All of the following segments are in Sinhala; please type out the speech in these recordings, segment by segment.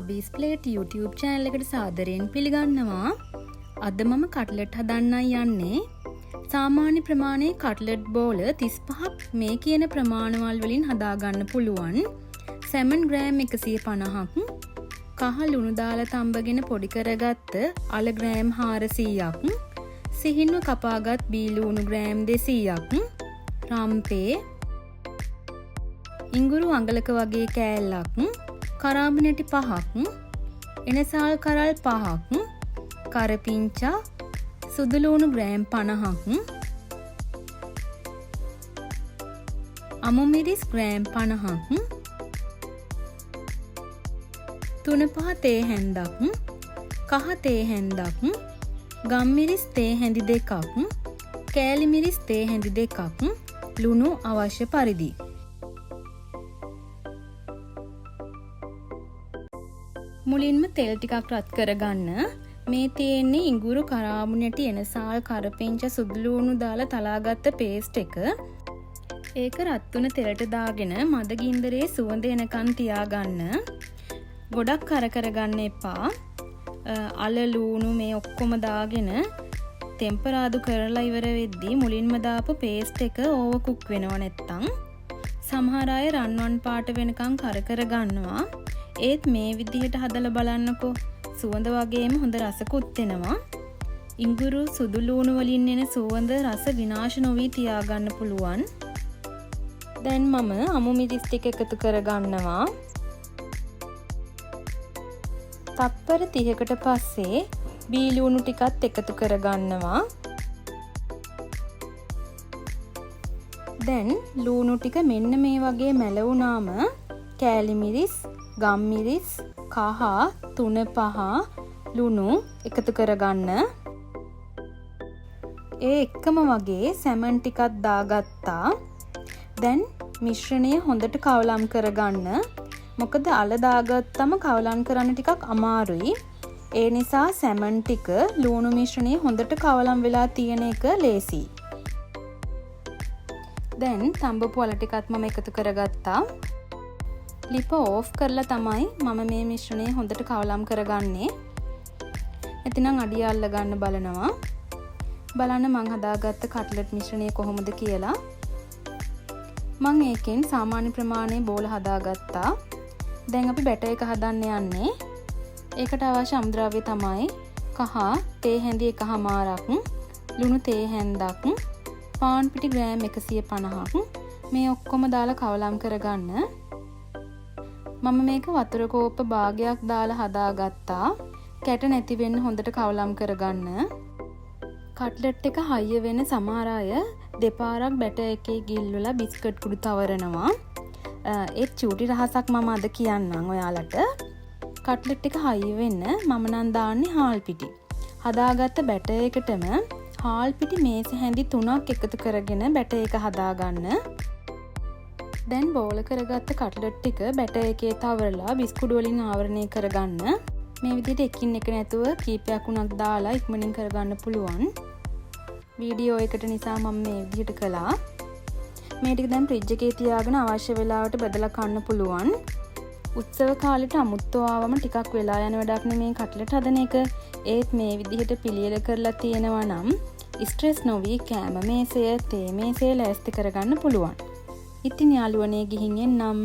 අබීස් ප්ලේට් YouTube channel එකට සාදරයෙන් පිළිගන්නවා. අද මම කට්ලට් හදන්නයි යන්නේ. සාමාන්‍ය ප්‍රමාණයේ කට්ලට් බෝල 35ක් මේ කියන ප්‍රමාණවල් වලින් හදාගන්න පුළුවන්. සැමන් ග්‍රෑම් 150ක්, කහ ලුණු දාලා තඹගෙන පොඩි කරගත්ත අල ග්‍රෑම් 400ක්, සිහින්ව කපාගත් බීලුණු ග්‍රෑම් 200ක්, රම්පේ, ඉඟුරු අඟලක වගේ කෑල්ලක්, කරාබිනටි 5ක්, එනසාල් කරල් 5ක්, කරපිංචා, සුදුලූණු ග්‍රෑම් 50ක්, අමු මිරිස් ග්‍රෑම් 50ක්, තුන පහ තේ හැන්දක්, කහ තේ හැන්දක්, ගම්මිරිස් තේ හැඳි 2ක්, කෑලි මිරිස් තේ හැඳි 2ක්, ලුණු අවශ්‍ය පරිදි. මුලින්ම තෙල් ටිකක් රත් කරගන්න. මේ තියෙන්නේ ඉඟුරු කරාබුනැටි එනසාල් කරපිංචා සුදුලූණු දාලා තලාගත්ත පේස්ට් එක. ඒක රත් වුණ තෙලට දාගෙන මද ගින්දරේ සුවඳ එනකන් තියාගන්න. ගොඩක් කර කරගන්න එපා. අල ලූණු මේ ඔක්කොම දාගෙන ටෙම්පරාදු කරලා ඉවර වෙද්දී මුලින්ම දාපු පේස්ට් එක ඕව කුක් වෙනව නැත්තම් සමහර අය රන්වන් පාට වෙනකන් කර කර ගන්නවා. ඒත් මේ විදිහට හදලා බලන්නකෝ. සුවඳ වගේම හොඳ රසකුත් එනවා. ඉඟුරු සුදුලූණු වලින් එන සුවඳ රස විනාශ නොවි තියාගන්න පුළුවන්. දැන් මම අමු මිරිස් ටික එකතු කරගන්නවා. තප්පර 30කට පස්සේ බීලුණු ටිකත් එකතු කරගන්නවා. දැන් ලූණු ටික මෙන්න මේ වගේ මැලවුනාම කෑලි මිරිස්, ගම්මිරිස්, කහ, තුන පහ, ලුණු එකතු කරගන්න. ඒ එක්කම වගේ සැමන් ටිකක් දාගත්තා. දැන් මිශ්‍රණය හොඳට කවලම් කරගන්න. මොකද අල දාගත්තම කවලම් කරන්න ටිකක් අමාරුයි. ඒ නිසා සැමන් ටික ලුණු මිශ්‍රණය හොඳට කවලම් වෙලා තියෙන එක ලේසියි. දැන් තඹපු අල ටිකත් මම එකතු කරගත්තා. ලිප ඕෆ් කරලා තමයි මම මේ මිශ්‍රණය හොඳට කවලම් කරගන්නේ. එතනම් අඩිය අල්ල ගන්න බලනවා. බලන්න මං හදාගත්ත කට්ලට් මිශ්‍රණය කොහොමද කියලා. මං ඒකෙන් සාමාන්‍ය ප්‍රමාණයේ බෝල හදාගත්තා. දැන් අපි බැටර් එක හදන්න යන්නේ. ඒකට අවශ්‍ය අමුද්‍රව්‍ය තමයි කහ තේ හැඳි 1/4ක්, ලුණු තේ හැන්දක්, පාන් පිටි ග්‍රෑම් 150ක්. මේ ඔක්කොම දාලා කවලම් කරගන්න. මම මේක වතුර කෝප්ප භාගයක් දාලා හදාගත්තා. කැට නැති වෙන්න හොඳට කවලම් කරගන්න. කට්ලට් එක හයිය වෙන සමහර අය දෙපාරක් බැටර් එකේ ගිල්වලා බිස්කට් කුඩු තවරනවා. ඒත් චූටි රහසක් මම අද කියන්නම් ඔයාලට. කට්ලට් එක හයිය වෙන්න මම නම් දාන්නේ හාල් පිටි. හදාගත්ත බැටර් එකටම හාල් පිටි මේසෙ හැඳි 3ක් එකතු කරගෙන බැටර් එක හදාගන්න. දැන් බෝල කරගත්ත කට්ලට් ටික බැටර් එකේ තවරලා බිස්කුඩු වලින් ආවරණය කරගන්න. මේ විදිහට එකින් එක නැතුව කීපයක් උණක් දාලා ඉක්මනින් කරගන්න පුළුවන්. වීඩියෝ එකට නිසා මම මේ විදිහට කළා. මේ ටික දැන් ෆ්‍රිජ් එකේ තියාගෙන අවශ්‍ය වෙලාවට බෙදලා කන්න පුළුවන්. උත්සව කාලෙට අමුත්තෝ ආවම ටිකක් වෙලා යන වැඩක් නෙමේ කට්ලට් හදන එක. ඒත් මේ විදිහට පිළියෙල කරලා තියෙනවා නම් ස්ට්‍රෙස් නොවි කෑම මේසය, තේ මේසය ලෑස්ති කරගන්න පුළුවන්. ඉතින් යාළුවනේ ගිහින් එන්නම්.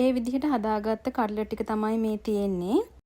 ඒ විදිහට හදාගත්ත කට්ලට් ටික තමයි මේ තියෙන්නේ.